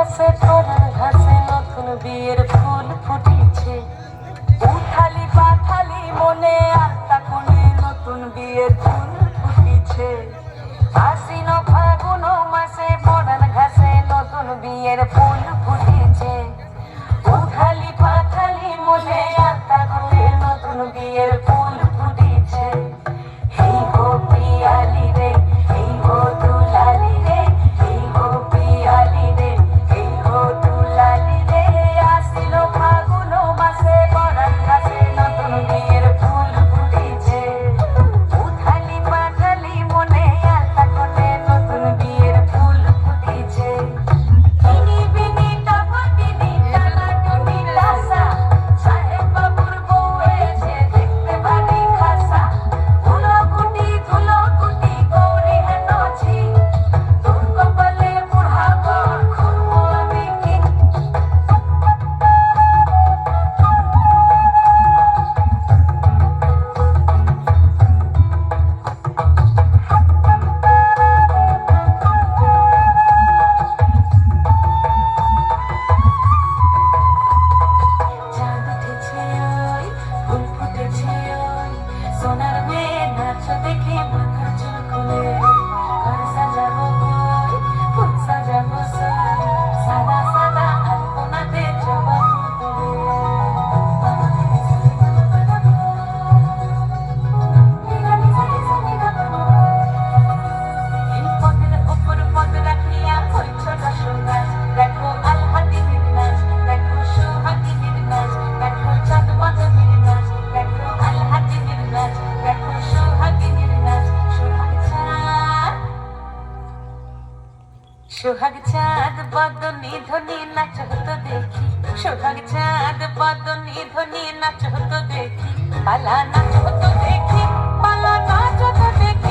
মাসে পরার ঘাসে নতুন বিয়ের ফুল ফুটিছে। উথালি পাথালি মনে আত্মা কোণে নতুন বিয়ের ফুল ফুটিছে। আশ্বিন ফাগুন মাসে পরার ঘাসে নতুন বিয়ের ফুল ফুটিছে। উথালি পাথালি মনে আত্মা কোণে নতুন বিয়ের ফুল ফুটিছে। এই গো পিয়ালি রে, এই গো দুলালি রে, এই গো পিয়ালি রে, এই গো দুলালি রে। আসিল ফাগুন মাসে পরার ঘাসে নতুন বিয়ের ফুল ফুটিছে। উথালি পাথালি মনে আত্মা কোণে নতুন বিয়ের ফুল ফুটিছে। ইনি বিনি টপটিনি টানাটুনি টাসা, সাহেব বাবুর বউ এসে দেখতে ভারী খাসা। ধুলোকুটি ধুলোকুটি গৌরী হেন ছি, তোর কপালে বুড়া বর খুলবো আমি কি। চাঁদ উঠেছে ওই, ফুল ফুটেছে ওই, সোনার মেয়ে নাচ দেখে মাথা চুল খুলে। ঘর সাজাবো কই, ফুল সাজাবো সই, সাদা সাদা আলপনাতে জবা ফুল দেবে। এই পথের ওপর পথ রাখিয়া ওই ছোট সুগাছ, দেখো আলহাদিনীর নাচ, দেখো সোহাগিনীর নাচ, দেখো চাঁদ বাঁধবীর নাচ, দেখো আলহাদিনীর নাচ, দেখো সোহাগিনীর নাচ। সোহাগ চাঁদ বদনি ধ্বনি নাচ হতো দেখি, সোহাগ চাঁদ বদনি ধ্বনি নাচ হতো দেখি, পালা নাচ হতো দেখি, পালা নাচ হতো দেখি।